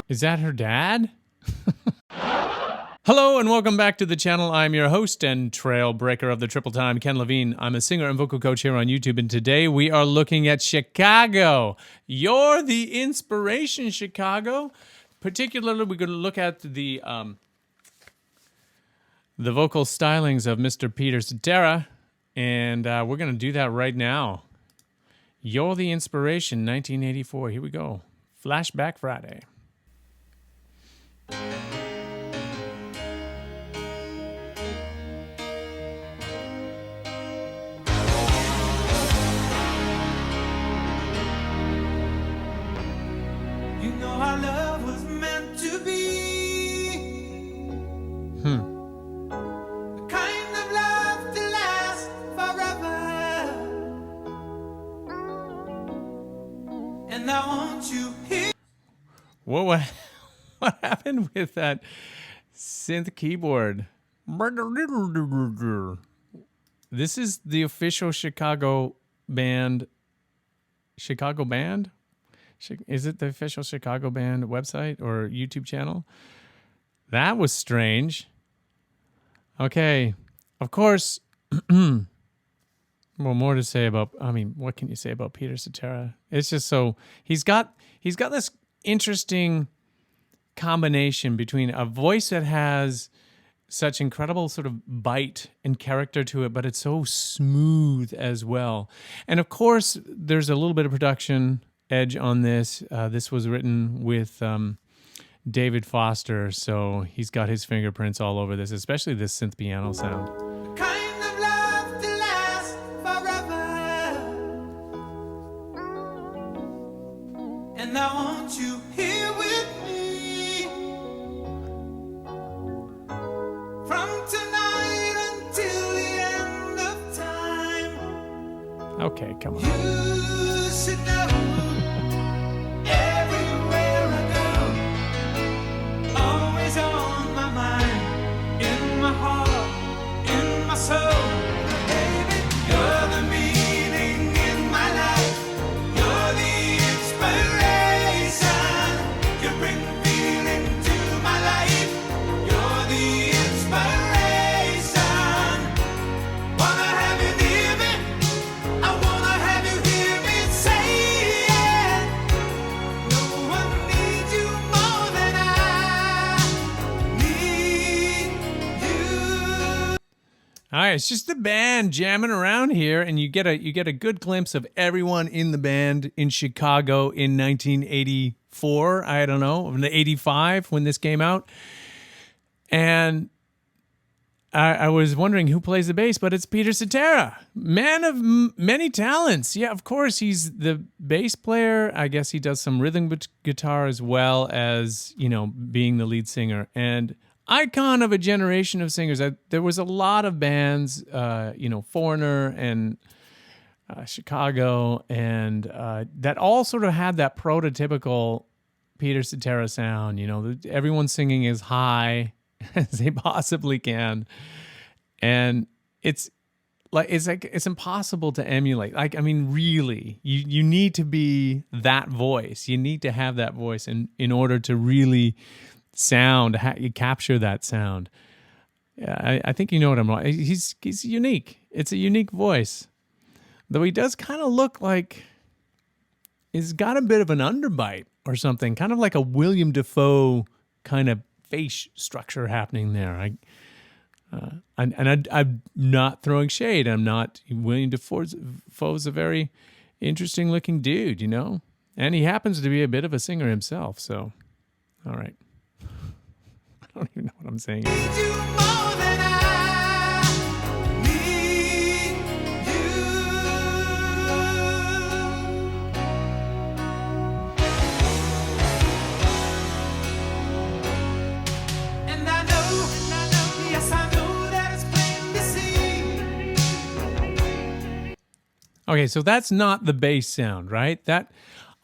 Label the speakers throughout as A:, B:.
A: Is that her dad? Hello and welcome back to the channel. I'm your host and trail breaker of the Triple Time, Ken Levine. I'm a singer and vocal coach here on YouTube, and today we are looking at Chicago. You're the inspiration, Chicago. Particularly, we're going to look at the vocal stylings of Mr. Peter Cetera, and we're going to do that right now. You're the inspiration, 1984. Here we go. Flashback Friday.
B: You know our love was meant to be the kind of love to last forever. And I want you here.
A: What happened with that synth keyboard? This is the official Chicago band. Chicago band? Is it the official Chicago band website or YouTube channel? That was strange. Okay. Of course, well, more to say about, what can you say about Peter Cetera? It's just so, he's got this interesting combination between a voice that has such incredible sort of bite and character to it, but it's so smooth as well. And of course, there's a little bit of production edge on this. This was written with David Foster, so he's got his fingerprints all over this, especially this synth piano sound.
B: Kind of love to last forever. And I want you here with me. From tonight until the end of time.
A: Okay, come on.
B: You should know. Everywhere I go, always on my mind, in my heart, in my soul. Baby, you're the meaning in my life. You're the inspiration. You bring feeling to my life. You're the inspiration. Wanna have you near me? I wanna have you hear me say it. No one needs you more than I need you.
A: All right, it's just the band jamming around here, and you get a good glimpse of everyone in the band in Chicago in 1984. I don't know, in the 85 when this came out, and I was wondering who plays the bass, but it's Peter Cetera, man of many talents. Yeah, of course, he's the bass player. I guess he does some rhythm guitar as well as, being the lead singer and icon of a generation of singers. There was a lot of bands, Foreigner and Chicago, and that all sort of had that prototypical Peter Cetera sound. Everyone singing as high as they possibly can, and it's impossible to emulate. Really, you need to be that voice. You need to have that voice in order to really you capture that sound. Yeah, I think you know what I'm wrong. He's unique. It's a unique voice, though he does kind of look like he's got a bit of an underbite or something, kind of like a William Dafoe kind of face structure happening there. I'm not throwing shade. I'm not. William Dafoe's a very interesting looking dude, and he happens to be a bit of a singer himself. So, all right. I don't even know what I'm saying.
B: Need you more than I need you. And I know, yes, I know that it's plain to see.
A: Okay, so that's not the bass sound, right?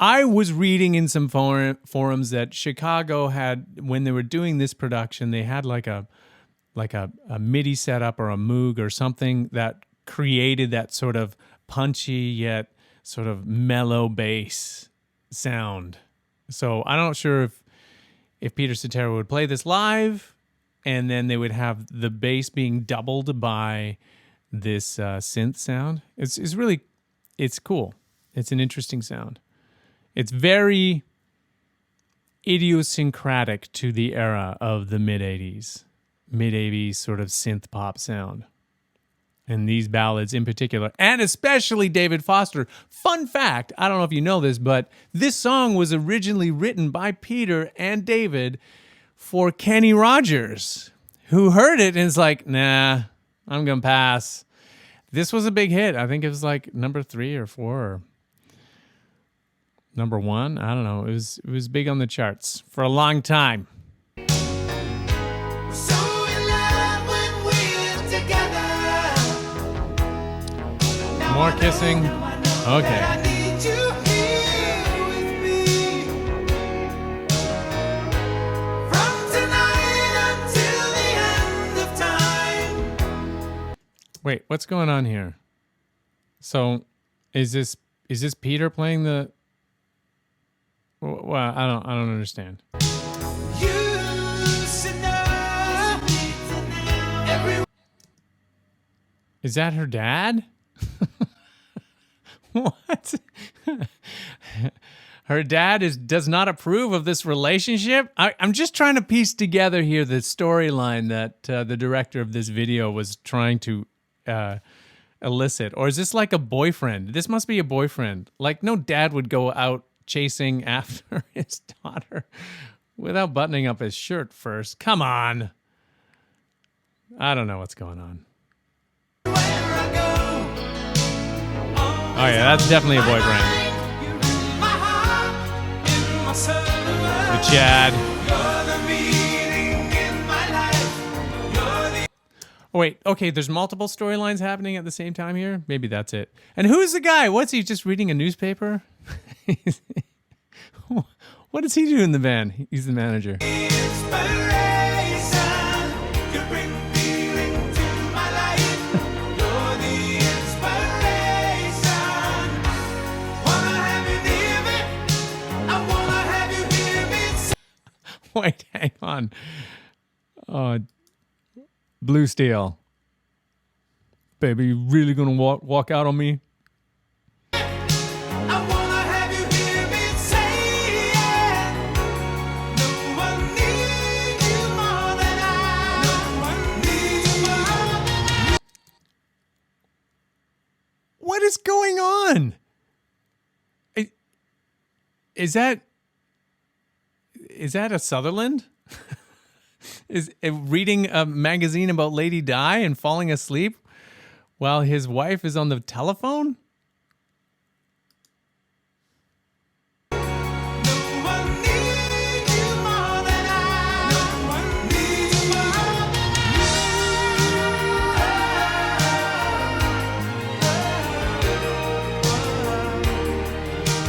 A: I was reading in some forums that Chicago had, when they were doing this production, they had like a MIDI setup or a Moog or something that created that sort of punchy yet sort of mellow bass sound. So I'm not sure if Peter Cetera would play this live, and then they would have the bass being doubled by this synth sound. It's really, it's cool. It's an interesting sound. It's very idiosyncratic to the era of the mid-'80s sort of synth pop sound. And these ballads in particular, and especially David Foster. Fun fact, I don't know if you know this, but this song was originally written by Peter and David for Kenny Rogers, who heard it and is like, nah, I'm going to pass. This was a big hit. I think it was like number 3 or 4 or number 1. I don't know. It was big on the charts for a long time.
B: So in love when we're together. Now
A: More
B: I know,
A: kissing.
B: I know
A: Okay.
B: that I need you here with me. From tonight until the end of time.
A: Wait, what's going on here? So, is this Peter playing the? Well, I don't understand.
B: You should know every
A: Is that her dad? What? Her dad does not approve of this relationship? I'm just trying to piece together here the storyline that the director of this video was trying to elicit. Or is this like a boyfriend? This must be a boyfriend. Like, no dad would go out chasing after his daughter without buttoning up his shirt first. Come on. I don't know what's going on.
B: where I go.
A: Oh yeah, that's definitely a boyfriend.
B: You're in my heart, in my soul.
A: The Chad.
B: You're the meaning in my life. You're the
A: Oh wait, okay, there's multiple storylines happening at the same time here. Maybe that's it. And who's the guy? What's he, just reading a newspaper? What does he do in the band? He's the manager.
B: inspiration. You bring feeling to my life. You're the inspiration. Wanna have you near me. I wanna have you hear me.
A: Wait, hang on. Oh, Blue Steel. Baby, you really gonna walk out on me?
B: I wanna have you hear me say it. No one needs you more than I. No one needs you more than I.
A: What is going on? Is that a Sutherland? Is reading a magazine about Lady Di and falling asleep while his wife is on the telephone?
B: No one needs you more than I. No one needs you more than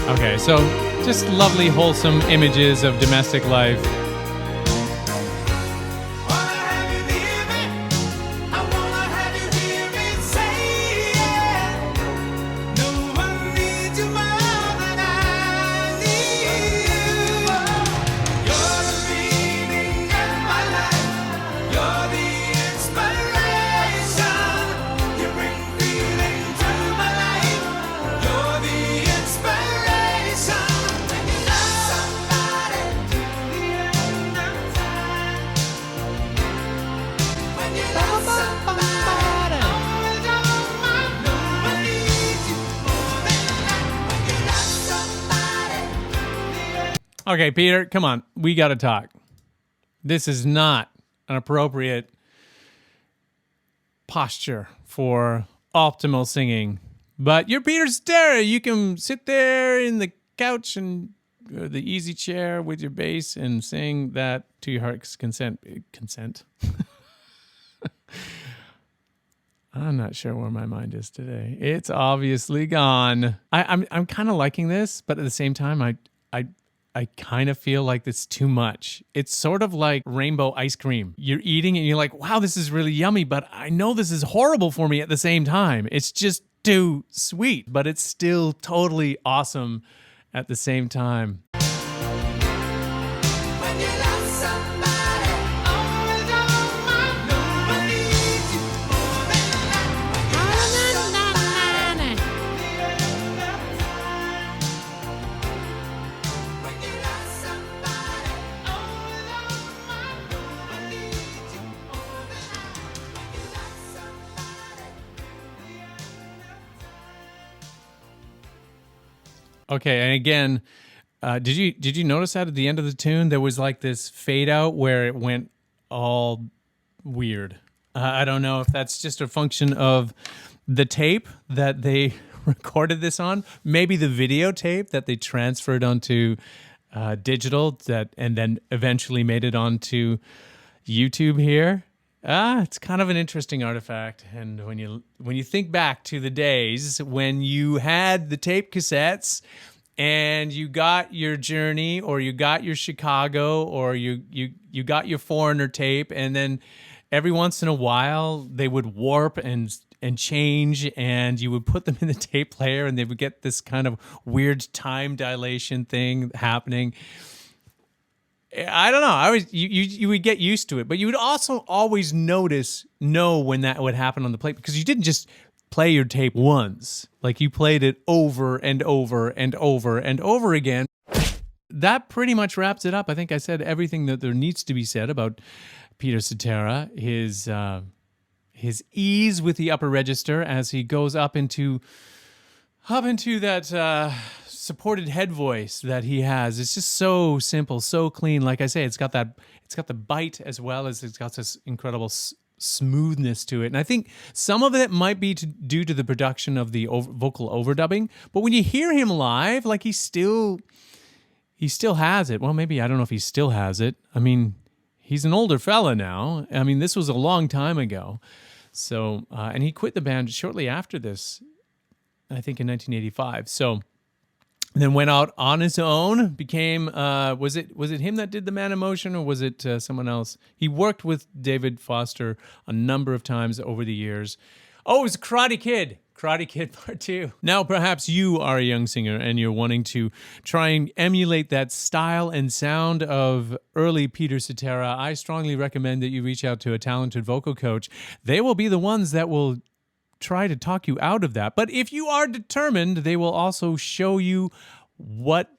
B: I.
A: Okay, so just lovely, wholesome images of domestic life.
B: Wanna have you near me. I wanna have you hear me say it. No one needs you more than I need you. You're the meaning in my life. You're the inspiration. You bring feeling to my life. You're the inspiration. When you love somebody till the end of time. When you love somebody, always on my mind. No one needs you more than I. When you love somebody till the end.
A: Okay, Peter, come on. We got to talk. This is not an appropriate posture for optimal singing. But you're Peter Cetera. You can sit there in the couch and the easy chair with your bass and sing that to your heart's consent. Consent? I'm not sure where my mind is today. It's obviously gone. I'm kind of liking this, but at the same time, I kind of feel like it's too much. It's sort of like rainbow ice cream. You're eating and you're like, wow, this is really yummy, but I know this is horrible for me at the same time. It's just too sweet, but it's still totally awesome at the same time.
B: When you love
A: Okay, and again, did you notice that at the end of the tune there was like this fade out where it went all weird? I don't know if that's just a function of the tape that they recorded this on, maybe the videotape that they transferred onto digital that, and then eventually made it onto YouTube here. It's kind of an interesting artifact. And when you think back to the days when you had the tape cassettes and you got your Journey or you got your Chicago or you got your Foreigner tape, and then every once in a while they would warp and change, and you would put them in the tape player and they would get this kind of weird time dilation thing happening. I don't know. You would get used to it, but you would also always know when that would happen on the plate, because you didn't just play your tape once. Like, you played it over and over and over and over again. That pretty much wraps it up. I think I said everything that there needs to be said about Peter Cetera, his ease with the upper register as he goes up into that supported head voice that he has. It's just so simple, so clean. Like I say, it's got the bite as well as it's got this incredible smoothness to it. And I think some of it might be due to the production of the vocal overdubbing. But when you hear him live, like he still has it. Well, maybe, I don't know if he still has it. I mean, he's an older fella now. I mean, this was a long time ago. So, and he quit the band shortly after this, I think in 1985. So then went out on his own, became, was it him that did the Man in Motion, or was it someone else? He worked with David Foster a number of times over the years. Oh, it was Karate Kid Part 2. Now, perhaps you are a young singer and you're wanting to try and emulate that style and sound of early Peter Cetera. I strongly recommend that you reach out to a talented vocal coach. They will be the ones that will try to talk you out of that. But if you are determined, they will also show you what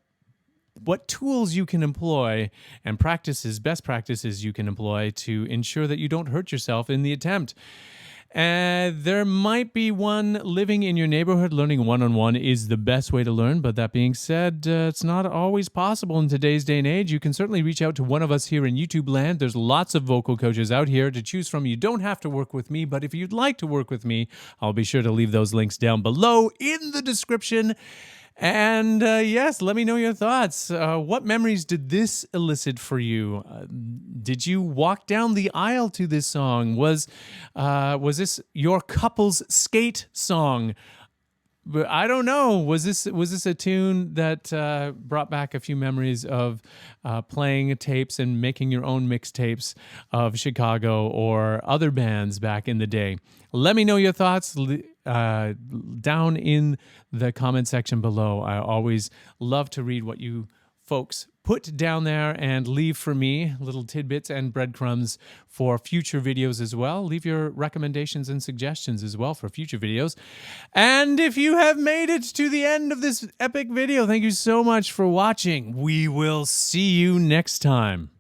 A: tools you can employ and best practices you can employ to ensure that you don't hurt yourself in the attempt. There might be one living in your neighborhood. Learning one-on-one is the best way to learn. But that being said, it's not always possible in today's day and age. You can certainly reach out to one of us here in YouTube land. There's lots of vocal coaches out here to choose from. You don't have to work with me, but if you'd like to work with me, I'll be sure to leave those links down below in the description. And yes, let me know your thoughts. What memories did this elicit for you? Did you walk down the aisle to this song? Was this your couple's skate song? But I don't know. Was this a tune that brought back a few memories of playing tapes and making your own mixtapes of Chicago or other bands back in the day? Let me know your thoughts down in the comment section below. I always love to read what you folks put down there and leave for me little tidbits and breadcrumbs for future videos as well. Leave your recommendations and suggestions as well for future videos. And if you have made it to the end of this epic video, thank you so much for watching. We will see you next time.